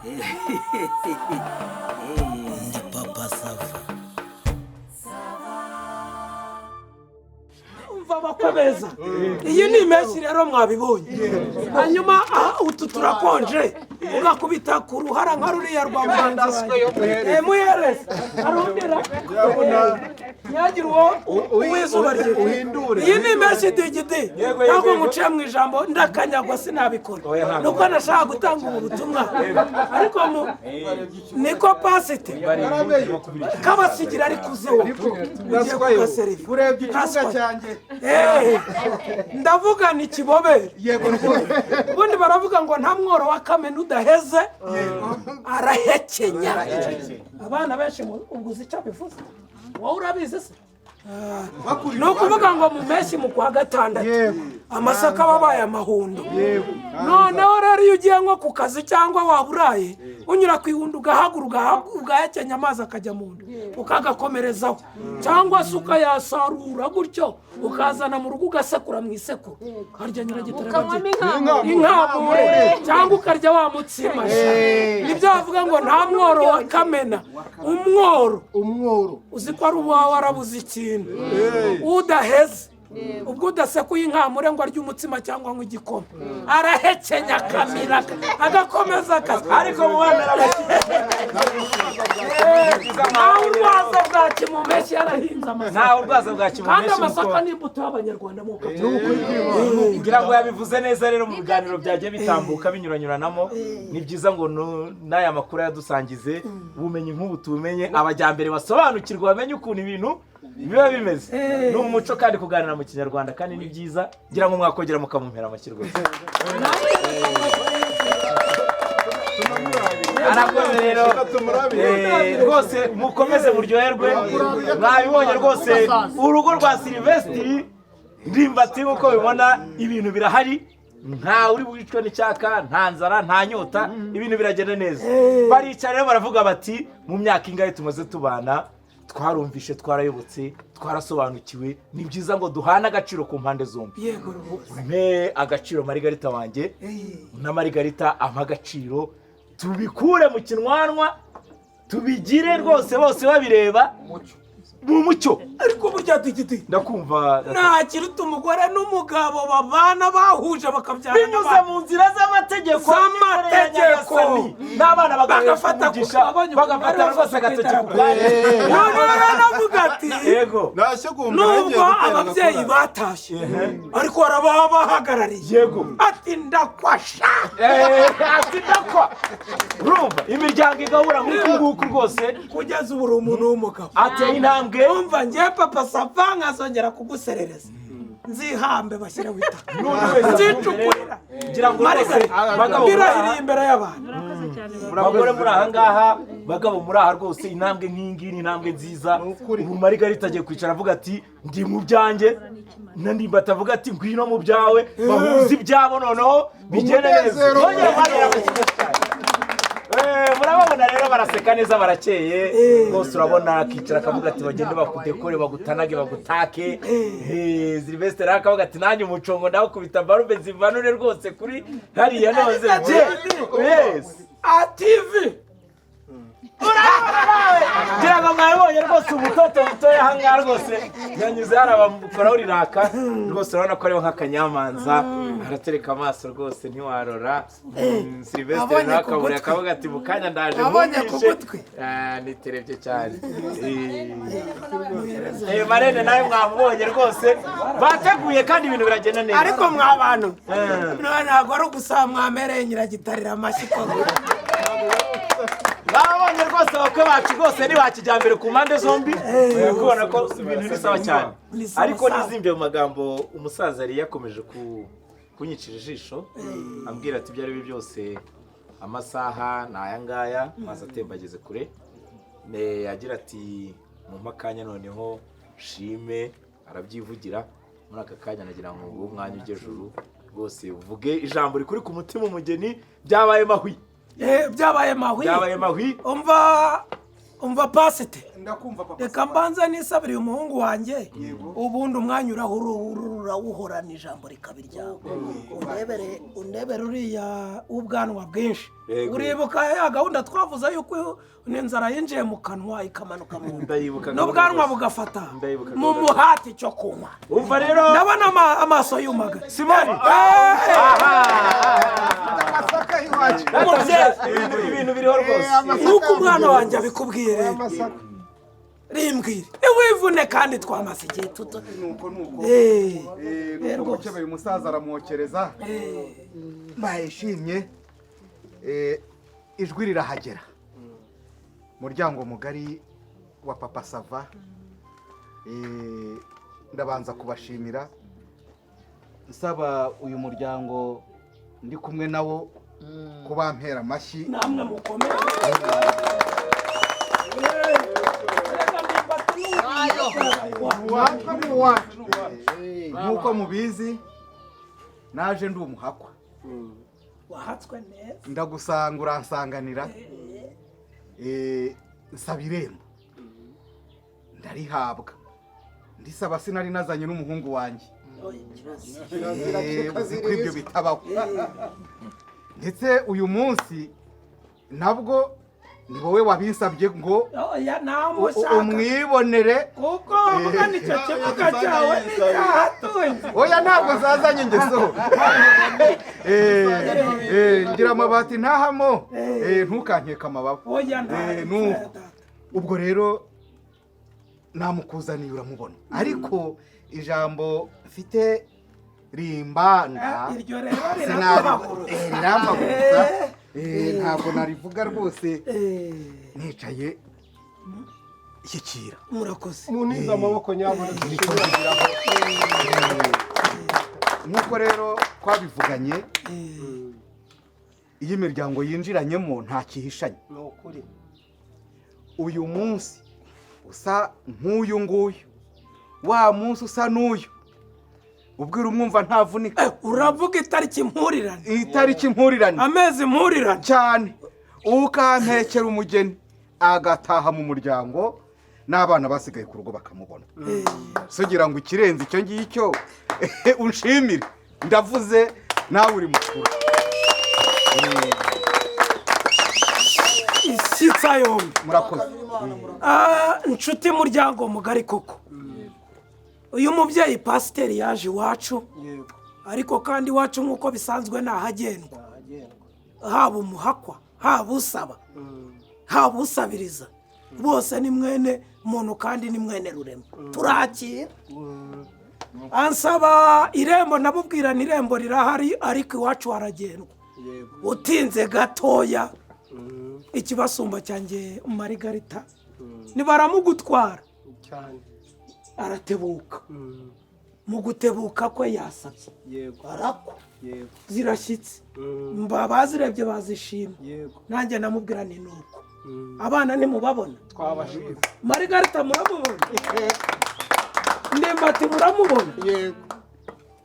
Ndi papa Sava. Umva bakomeza. Iyi ni impeshyi rero mwabibonye. Hanyuma utu turakonje. Ugakubita ku ruhara nka ruriya rwa mugenzi wawe. Muhereze. Arondera. Nyagira uwo izuba rye. Iyi ni impeshyi digidi. Ntabwo nguciye mu ijambo ndakanyagwa sinabikora. Nuko nashaka gutanga ubu butumwa. Ariko niko pasite. Kabasigira ari kuzeho. Ugiye kugaseriva. Urebye ikibuga cyanjye. Ndavuga ni kibobere. Ubundi baravuga ngo nta mworo wa kamena udaheze arahekenya. Abana benshi uguze icyo bivuze. Wowe urabizi se? Ni ukuvuga ngo mu mpeshyi mu kwa gatandatu amasaka babaye amahundo. Noneho rero iyo ugiye nko ku kazi cyangwa waba uraye unyura ku ihundo ugahagura ugahekenya amazi akajya mu nda ukagakomerezaho, cyangwa se ukayasarura gutyo ukazana mu rugo ugasekura mu isekuru ukarya nyiragitare inkamure cyangwa ukarya wa mutsima. Nibyo bavuga ngo nta mworo wa kamena. Umworo uzi ko ari uwawe warabuze ikintu udaheze. Ubwo udasekuye inkamure ngo arye umutsima cyangwa ngo igikoma arahekenya akamira agakomeza akazi. Ariko mu bana ntawe urwaza bwa kimumeshi yarahinze amasaka. Ntawe urwaza bwa kimumeshi kandi amasaka ni imbuto y'abanyarwanda muko ngira ngo yabivuze neza. Rero mu biganiro byagiye bitambuka binyuranyuranamo ni byiza ngo n'aya makuru yadusangize ubumenyi nk'ubu tumenye abajyambere basobanukirwa bamenye ukuntu ibintu biba bimeze. Ni umuco kandi kuganira mu kinyarwanda kandi ni byiza. Ngira ngo mwakongera mukamumpera amashyirwa arakoze rero rwose mukomeze muryoherwe. Mwabibonye rwose urugo rwa Silvestre Ndimbati nk'uko bibona ibintu birahari. Nta uri wicwa n'icyaka, nta nzara, nta nyota, ibintu biragenda neza. Baricara rero baravuga bati mu myaka ingahe tumaze tubana twarumvishe, twarayobotse, twarasobanukiwe. Ni byiza ngo duhane agaciro ku mpande zombi. Mpe agaciro Margarita wanjye na Margarita ampa agaciro, tubikure mu kinwanwa tubigire rwose bose babireba mu mucyo. Ariko burya digiti ndakumva nta kiruta umugore n'umugabo babana bahuje bakabyara binyuze mu nzira z'amategeko n'abana bagafata rwose agatoki ku kandi. None navuga ati yego nubwo ababyeyi batashye ariko baraba bahagarariye. Yego ati ndakwasha ati ndakwa. Urumva imiryango igahura nk'uku rwose kugeza ubu uri umuntu w'umugabo ateye intambwe. Umva ngiye papa Sava nkazongera kuguserereza nzihambe bashyire wita nzicukurira ngira ngo bagabo birahiriye imbere y'abantu. Bagore muri aha ngaha, bagabo muri aha rwose intambwe nk'ingi ni intambwe nziza. Ubu Margarita agiye kwicara avuga ati ndi mu byanjye, na Ndimbati avuga ati ngwino mu byawe, bahuza ibyabo noneho bigende neza. Murababona rero baraseka neza barakeye rwose. Urabona akicara akavuga ati bagende bakudekore bagutanage bagutake. Silvestre akavuga ati nanjye umucongo ndawukubita barube zivanure rwose kuri hariya noze. Yes ATV ngira ngo mwabonye rwose ubutoto butoya ahangaha rwose yanyuze hari abamukoraho riraka rwose. Urabona ko ariho nk'akanyamanza aratereka amaso rwose ntiwarora. Silvestre nakabura akavuga ati mu kanya ndaje nkumvishe niterebye cyane. Marene nawe mwamubonye rwose bateguye kandi ibintu biragenda neza. Ariko mwabantu ntabwo ari ugusaba mwamereye nyiragitarira amashyi ko babonye rwose abakwe bacu rwose ni bakijyambere ku mpande zombi. Kubona ko ibintu bisaba cyane. Ariko nizimbe mu magambo umusaza yari yakomeje kunyicira ijisho ambwira ati ibyo ari byo byose amasaha ni aya ngaya maze atembageze kure. Agira ati mu makanya noneho shime arabyivugira. Muri aka kanya nagira ngo uwo mwanya ugejuru rwose uvuge ijambo rikuri ku mutima umugeni. Byabaye mahwi. Byabaye mahwi. Umva umva pasite ndakumva papa reka mbanze nisabiriye umuhungu wanjye ubundi umwanya urawuhorana ijambo rikaba iryawe undebere uriya w'ubwanwa bwinshi uribuka ya gahunda twavuze yuko n'inzara yinjiye mu kanwa ikamanuka mu nda n'ubwanwa bugafata mu muhati cyo kunywa umva rero ndabona amaso yumaga Simoni ibintu biriho rwose nuko umwana wanjye abikubwiye rero rimbwire niwivune kandi twamaze igihe tuto nuko rwose ukebeye umusaza aramwokereza bayishimye ijwi rirahagera muryango mugari wa papa sava ndabanza kubashimira nsaba uyu muryango ndi kumwe nawo kubampera amashyi namwe mukomere nk'uko mubizi naje ndi umuhakwa wahatswe neza ndagusanga uransanganira nsaba irembo ndarihabwa ndisaba sinari nazanye n'umuhungu wanjye uzi ko ibyo bitabaho ndetse uyu munsi nabwo ni wowe wabinsabye ngo umwibonere kuko mugana icyo kibuga cyawe cyahatunze oya ntabwo zazanye ingeso ngira amabati ntahamo ntukankeke amababa ubwo rero namukuzaniye uramubona ariko ijambo mfite rimbanda iryo rero rirambagurutsa ntabwo narivuga rwose nicaye ishyikira murakoze munize amaboko nyabuneka nk'uko rero twabivuganye iyo imiryango yinjiranyemo nta kihishanye ni ukuri uyu munsi usa nk'uyu nguyu wa munsi usa n'uyu ubwira umwumva ntavunika uravuga itariki mpurirane itariki mpurirane amezi mpurirane cyane ukampekera umugeni agataha mu muryango n'abana basigaye ku rugo bakamubona sugira ngo ikirenze icyo ngicyo unshimire ndavuze nawe uri mukuru ishyitsa yombi murakoze inshuti muryango mugari koko uyu mubyeyi pasiteri yaje iwacu ariko kandi iwacu nk'uko bisanzwe ntahagendwa haba umuhakwa haba usaba haba usabiriza bose ni mwene muntu kandi ni mwene rurema turakira ansaba irembo nabubwirana irembo rirahari ariko iwacu haragendwa utinze gatoya ikibasumba cyanjye Marigarita nibaramugutwara aratebuka mu gutebuka kwe yasabye arakwa zirashyitse bazirebye bazishimye nanjye namubwira ni nuko abana nimubabona twabashije Marigarita muramubona ndimbati muramubona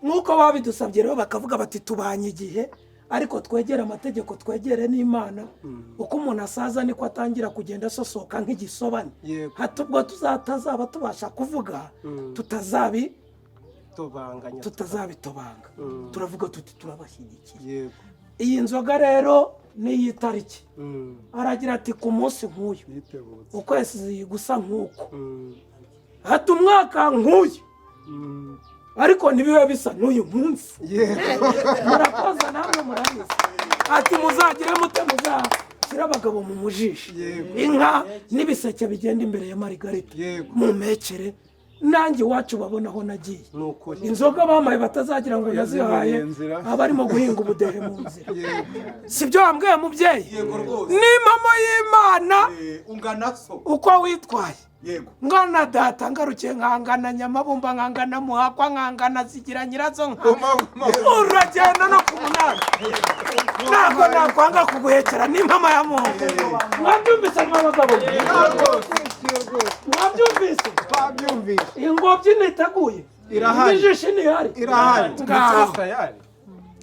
nk'uko babidusabye rero bakavuga bati tubanye igihe ariko twegere amategeko twegere n'Imana uko umuntu asaza niko atangira kugenda asosoka nk'igisobane hato ubwo tuzaba tubasha kuvuga tutazabitobanga turavuga tuti turabashyigikiye iyi nzoga rero n'iyi tariki aragira ati ku munsi nk'uyu ukwezi gusa nk'uko hata umwaka nk'uyu ariko ntibibe bisa n'uyu munsi murakoze namwe murabizi ati muzagire mute muzashyira abagabo mu mujisho inka n'ibiseke bigenda imbere ya Marigarita mu mekere nanjye iwacu babona aho nagiye inzoga bamaye batazagira ngo nazihaye abarimo guhinga ubudehe mu nzira si byo wambwiye mubyeyi n'impamo y'Imana uko witwaye ngana data ngarukiye nkangana nyamabumba nkangana muhakwa nkangana zigira nyirazo uragenda no ku munani ntabwo nakwanga kuguhekera n'impamo ya Mungu mwabyumvise nk'abagabo mwabyumvise ingobyi niteguye ijisho ntihari ngaho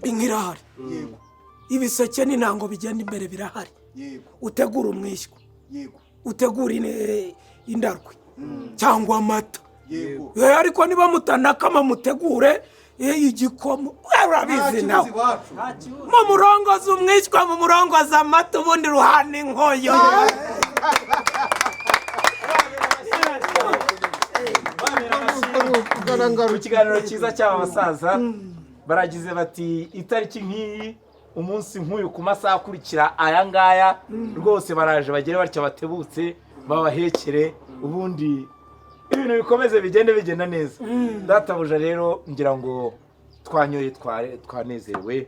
inka irahari ibiseke n'intango bigenda imbere birahari utegura umwishywa utegura indarwe cyangwa amata ariko niba mutanakama mutegure igikoma urabizi nawe mu murongozi umwishywa mu murongozi amata ubundi ruhana inkoyo ku kiganiro cyiza cy'aba basaza baragize bati itariki nk'iyi umunsi nk'uyu ku masaha akurikira aya ngaya rwose baraje bagere batya batebutse babahekere ubundi ibintu bikomeze bigenda neza. Databuja rero ngira ngo twanyoye twanezerewe,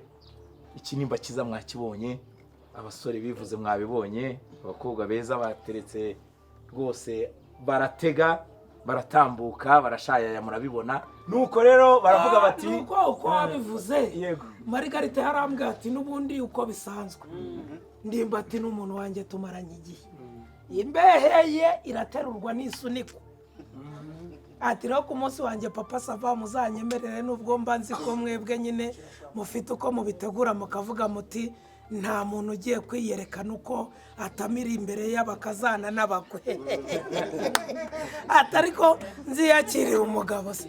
ikinimba cyiza mwakibonye, abasore bivuze mwabibonye, abakobwa beza bateretse rwose baratega baratambuka barashayaya murabibona. Nuko rero baravuga bati uko wabivuze yego Margarita yarambwiye ati n'ubundi uko bisanzwe ndimbati n'umuntu wanjye tumaranye igihe imbeheye iraterurwa n'isuniko ati rero ku munsi wanjye papa sava muzanyemerere n'ubwo mba nzi ko mwebwe nyine mufite uko mubitegura mukavuga muti nta muntu ugiye kwiyerekana uko atamira imbere y'abakazana n'abakwe atariko nziyakiriye umugabo se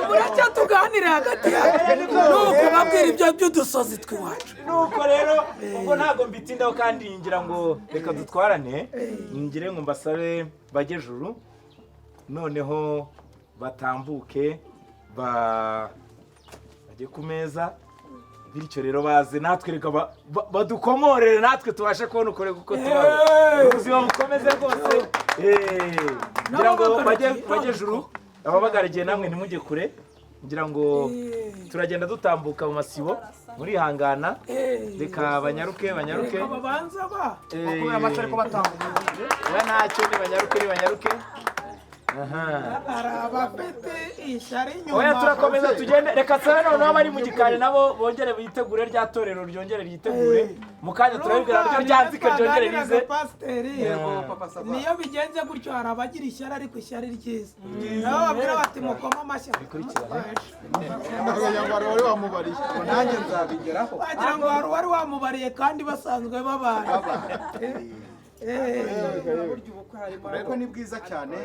muracyo tuganire hagati nuko babwira ibyo by'udusozi twiwacu. Nuko rero ubwo ntabwo mbitindaho kandi ngira ngo reka dutwarane ngire ngo mbasabe bajye juru noneho batambuke bajye ku meza bityo rero baze natwe reka badukomorere natwe tubashe kubona ukore kuko tubaho ubuzima bukomeze rwose ngira ngo bajye juru ababagarigiye namwe ntimujye kure ngira ngo turagenda dutambuka mu masibo murihangana reka banyaruke babanza bakubera amata ariko batambuka ntacyo banyaruke arabafite ishyari inyuma oya turakomeza tugende reka tsara noneho bari mu gikari nabo bongere bitegure rya torero ryongere ryitegure mu kanya turabibwira ryo ryanzike ryongere rize niyo bigenze gutyo hari abagira ishyari ariko ishyari ryiza nabo babwira bati mukoma amashyi wari wamubariye nanjye nzabigeraho wagira ngo wari wamubariye kandi basanzwe babana ariko ni bwiza cyane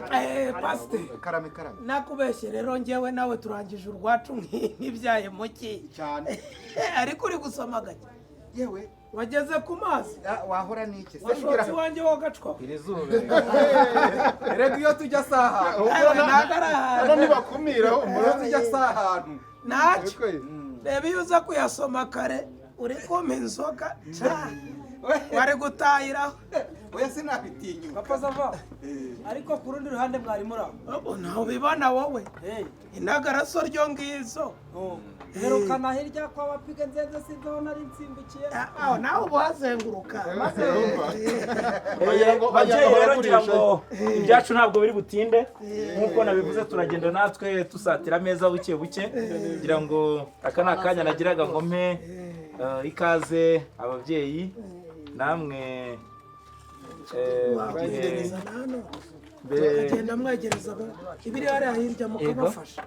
pasiteri karame nakubeshye rero njyewe nawe turangije urwacu nk'ibyaye muki cyane ariko uri gusoma gake yewe wageze ku mazi wahora n'iki washotse iwanjye wogacwa reka iyo tujya saha hano ntibakumira iyo tujya sahantu ntacyo reba iyo uza kuyasoma kare uri kumpa inzoga wari gutahiraho oya sinabitinyuka papa sava ariko ku rundi ruhande mwari muraho ntawe ubibona wowe intagaraso ryo ngizo herukana hirya kwa bapiga nzenze sinzaho nari nsimbukiye nawe uba uhazenguruka bajyayo rero ngira ngo ibyacu ntabwo biri butinde nk'uko nabivuze turagenda natwe dusatira ameza buke ngira ngo aka ni akanya nagiraga ngo mpe ikaze ababyeyi namwe bagenda mwegereza ibiri hariya hirya mukabafasha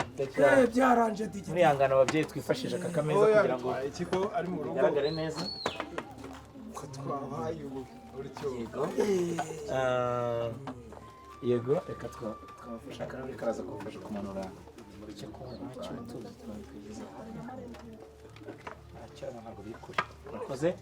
byaranje digita mwihangana ababyeyi twifashisha aka kameza kugira ngo bigaragare neza yego reka twabafasha akaraburi karaza kubafasha kumanura icyo kunywa ntacyo tuzi twabikwiza ntacyo ntabwo biri kure murakoze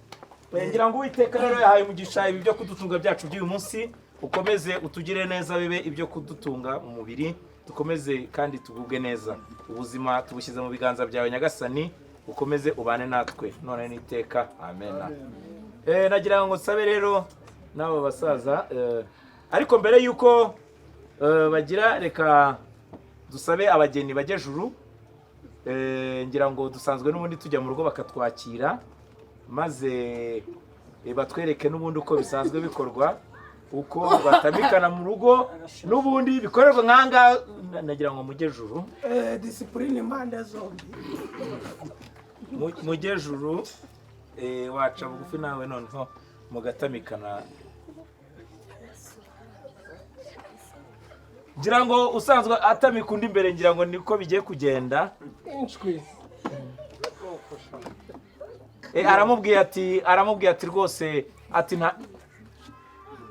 ngira ngo Uwiteka rero yahaye umugisha ibi byo kudutunga byacu by'uyu munsi ukomeze utugire neza bibe ibyo kudutunga mu mubiri dukomeze kandi tugubwe neza ubuzima tubushyize mu biganza byawe Nyagasani ukomeze ubane natwe none n'iteka amen. Nagira ngo nsabe rero n'abo basaza ariko mbere yuko bagira reka dusabe abageni bajye juru ngira ngo dusanzwe n'ubundi tujya mu rugo bakatwakira maze batwereke n'ubundi uko bisanzwe bikorwa uko batamikana mu rugo n'ubundi bikorerwa nkanga nagira ngo mujye juru discipline impande zombi mujye juru waca bugufi nawe noneho mugatamikana ngira ngo usanzwe atamika undi imbere ngira ngo niko bigiye kugenda aramubwiye ati rwose ati nta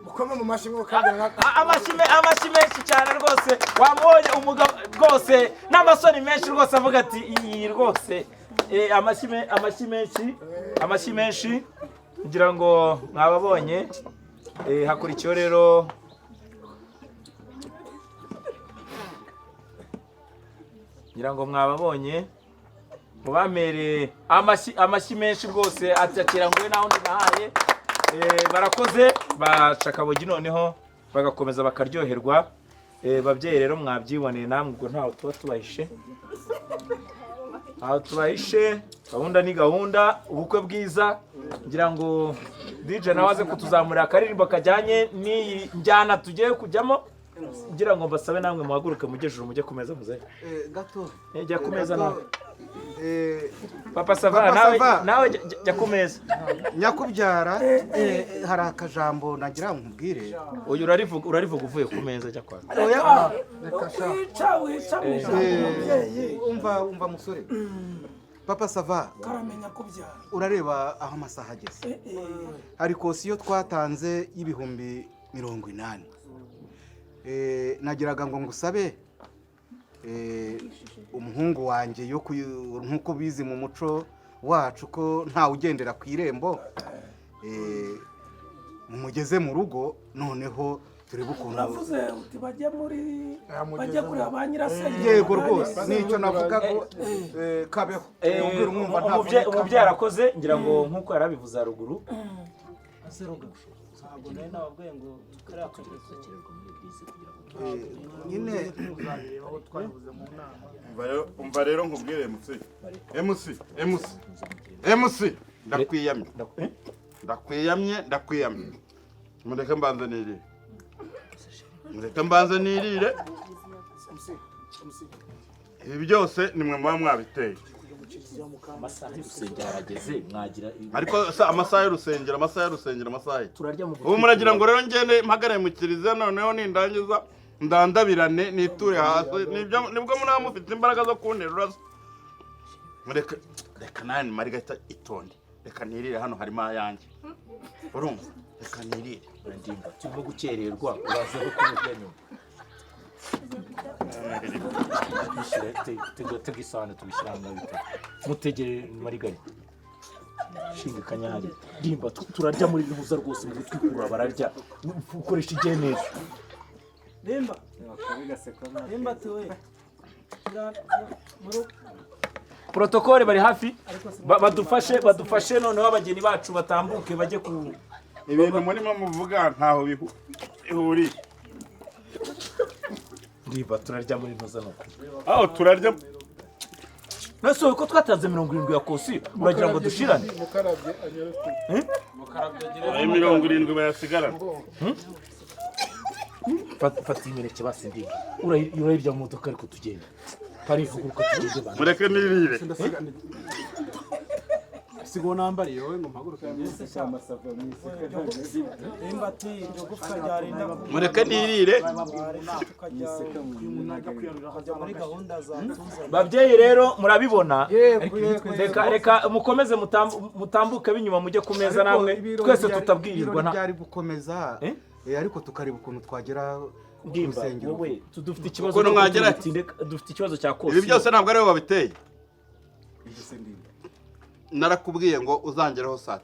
mukome mu mashyi mukagera amashyi menshi cyane rwose wamubonye umugabo rwose n'amasoni menshi rwose avuga ati iyi rwose amashyi menshi ngira ngo mwababonye hakurikiyeho rero ngira ngo mwababonye mubamere amashyi menshi rwose atakira ngo naho nahaye barakoze baca akabogi noneho bagakomeza bakaryoherwa babyeyi rero mwabyiboneye namwe ubwo ntaho tuba tubahishe aho tubahishe gahunda ni gahunda ubukwe bwiza ngira ngo DJ nawe aze kutuzamurira akaririmbo kajyanye n'iyi njyana tugiye kujyamo ngira ngo mbasabe namwe muhaguruke mujye juru mujye kumeza muzehe gato jya kumeza nawe Papa Sava nawe jya kumeza nyakubyara hari akajambo nagira ngo nkubwire uyu urarivuga uvuye ku meza jya kwa oya umubyeyi umva musore Papa Sava karamenya kubyara urareba aho amasaha ageze hari kosiyo twatanze y'ibihumbi 80 nagiraga ngo ngusabe umuhungu wanjye yo nkuko bizi mu muco wacu ko ntawe ugendera ku irembo mumugeze mu rugo noneho turebe ukuntu navuze uti bajye kureba ba nyirasenge yego rwose nicyo navuga ko kabeho umubyeyi arakoze ngira ngo nkuko yarabivuze haruguru ntabwo nari nababwiye ngo kariya kagezo nyine umva rero nkubwire MC ndakwiyamye mureke mbanze nirire ibi byose nimwe muba mwabiteye amasaha y'urusengero arageze mwagira ariko amasaha y'urusengero turarya mu ubu muragira ngo rero ngende mpagare mu kiliziya noneho nindangiza ndandabirane niture hasi nibwo muraba mufite imbaraga zo kunterura reka nani marigata itonde reka nirire hano harimo ayanjye urumva reka nirire ndimba turimo gukererwa uraza ko kumujya nyuma tega isahane tubishyira mu bitaro mutegere marigari shinga kanyari ndimba turarya muri bihuza rwose mu gutwikurura bararya ukoresha igihe neza nimba tuwe protokole bari hafi badufashe noneho abageni bacu batambuke bajye ku ibintu murimo muvuga ntaho bihuriye ndimba turarya muri ntuza no aho turarya naso ko twatanze 70 ya kosi uragira ngo dushirane ayo 70 bayasigarana fata imineke basi ndimba urayirya mu modoka ariko tugenda parivuguruka tugende bana mureke nirire sigo nambariye wowe ngo mpaguruke nese cyama sava nimba ati gufwa ryarinda mureke nirire muri gahunda za babyeyi rero murabibona reka mukomeze mutambuke binyuma mujye ku meza namwe twese tutabwirirwa nta byari gukomeza ariko tukareba ukuntu twagera ndimba wowe dufite ikibazo ukuntu mwagera dufite ikibazo cya kosi ibi byose ntabwo ari we wabiteye narakubwiye ngo uzangeraho saa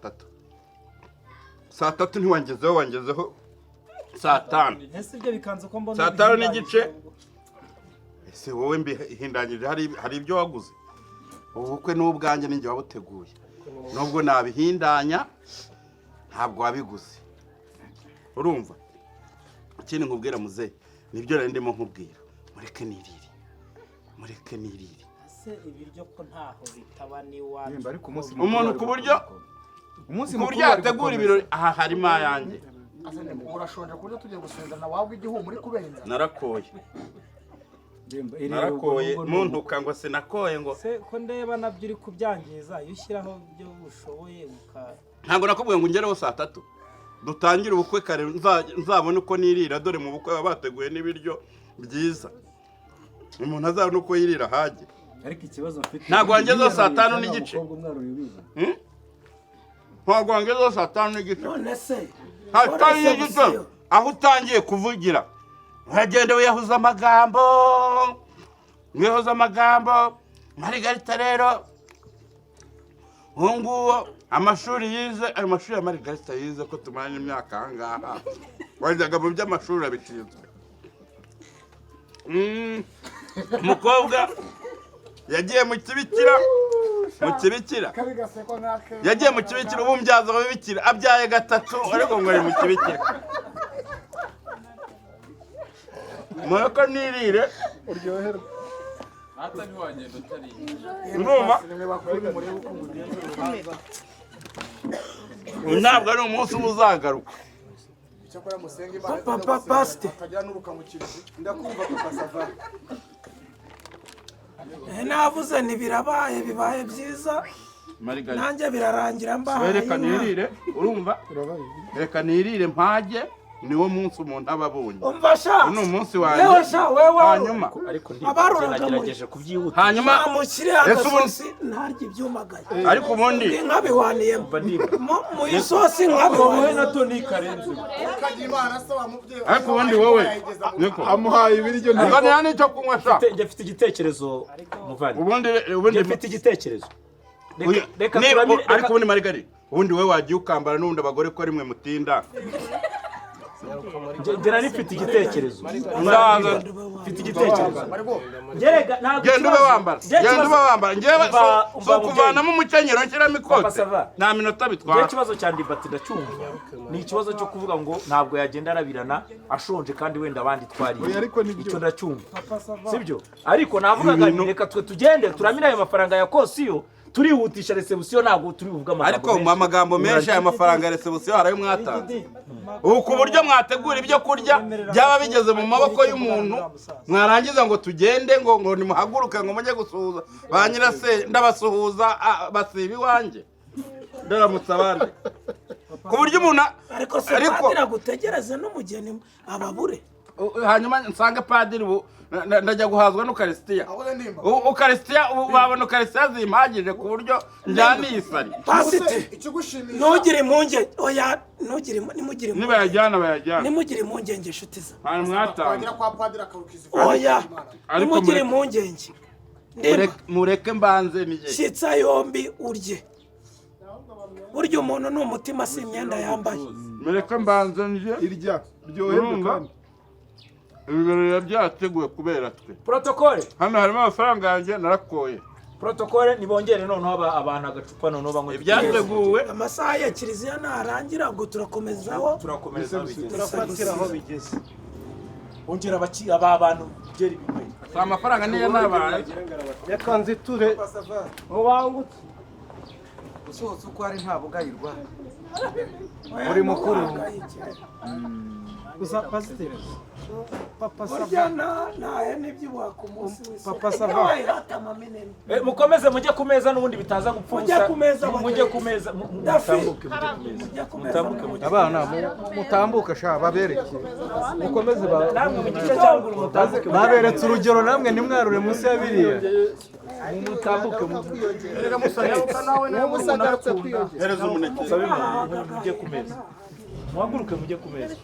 3 ntiwangezeho wangezeho saa 5 ese ibyo bikanze ko mbona saa 5 n'igice ese wowe mbihindanyije hari ibyo waguze ubukwe n'ubwanjye ninjye wabuteguye nubwo nabihindanya ntabwo wabiguze urumva ikindi nkubwira muzehe nibyo nari ndimo nkubwira mureke nirire ibiryo ko ntaho bitaba niwacu umuntu ku buryo yategura ibirori aha harimo ayanjye urashonje kurya tugiye gusezerana wabwe igihumuri kubenza narakoye muntuka ngo sinakoye ngo se ko ndeba nabyo uri kubyangiza iyo ushyiraho ibyo ushoboye ntabwo nakubwiye ngo ungereho saa 3 dutangire ubukwe kare nzabone uko nirira dore mu bukwe baba bateguye n'ibiryo byiza umuntu azabona uko yirira hajye ariko ikibazo mfite ntabwo wangezeho saa 5 n'igice ntabwo wangezeho saa tanu n'igice none se saa tanu n'igice aho utangiye kuvugira uragenda wiyahuza amagambo Marigarita rero ubu ngubu amashuri yize ayo mashuri ya Marigarita yize ko tumaranye imyaka aha ngaha wajyaga mu by'amashuri abishinzwe umukobwa yagiye mu kibikira yagiye mu kibikira ubu mbyaza mu bibikira abyaye gatatu ariko ngo ari mu kibikira mureko nirire uryoherwa urumva ntabwo ari umunsi uba uzagaruka papa pasite navuze ntibirabaye bibaye byiza nanjye birarangira mbahaye reka nirire urumva reka nirire mpage niwo munsi umuntu aba abonye umva sha ni umunsi wanjye yewe sha wewe hanyuma ariko nagerageje kubyihuta hanyuma mushyire agasosi ntarya ibyumagaye ariko ubundi nkabiwaniyemo mu isosi nkabiwaniyemo na Tony Karenzi ariko ubundi wowe niko amuhaye ibiryo nzanira n'icyo kunywa sha njye mfite igitekerezo muvandi ubundi mfite igitekerezo reka ariko ubundi Marigari ubundi wowe wagiye ukambara n'ubundi abagore ko rimwe mutinda ngera nifite igitekerezo mfite igitekerezo genda ube wambara njyewe so kuvanamo umukenyero nshyiramo ikote nta minota bitwara ikibazo cya ndibati ndacyumva ni ikibazo cyo kuvuga ngo ntabwo yagenda arabirana ashonje kandi wenda abandi twariye icyo ndacyumva sibyo ariko navugaga reka twe tugende turamira ayo mafaranga ya kosiyo turihutisha resebusiyo ntabwo turi buvuga amagambo ariko mu magambo menshi aya mafaranga ya resebusiyo harayo mwatanze ubu ku buryo mwategura ibyo kurya byaba bigeze mu maboko y'umuntu mwarangiza ngo tugende ngo nimuhaguruke ngo mujye gusuhuza ba nyirase ndabasuhuza basiba iwanjye ndaramutse abandi ku buryo umuntu ariko se padiri agutegereze n'umugeni ababure hanyuma nsanga padiri ubu ndajya guhazwa n'ukarisitiya ukarisitiya babona ukarisitiya zimpagije ku buryo njyaniye isari pasite ntugire impungenge oya nimugire impungenge inshuti za oya nimugire impungenge mureke mbanze nije shyitsa yombi urye burya umuntu ni umutima si imyenda yambaye mureke mbanze nije irya ryoherwa kandi ibirori byateguwe kubera twe protokole hano harimo amafaranga yanjye narakoye protokole nibongere noneho abantu agacupa noneho banywe ibyateguwe amasaha ya kiliziya narangira ngo turakomezaho turafatira aho bigeze ongera aba bantu geri bimwe amafaranga niyo nabaye reka nziture mubangutse usohotse uko ari nta bugayirwa uri mukuru gusa pasiteri papa burya ntahe n'ibyibuha ku munsi w'isi papa sava mukomeze mujye ku meza n'ubundi bitaza gupfusa mujye ku meza mutambuke abana mutambuka sha babereke mukomeze namwe mu gice cyangwa mutambuke baberetse urugero namwe nimwarure munsi ya biriya mutambuke reka musagaruka nawe hereza umuneke mujye ku meza muhaguruke mujye ku meza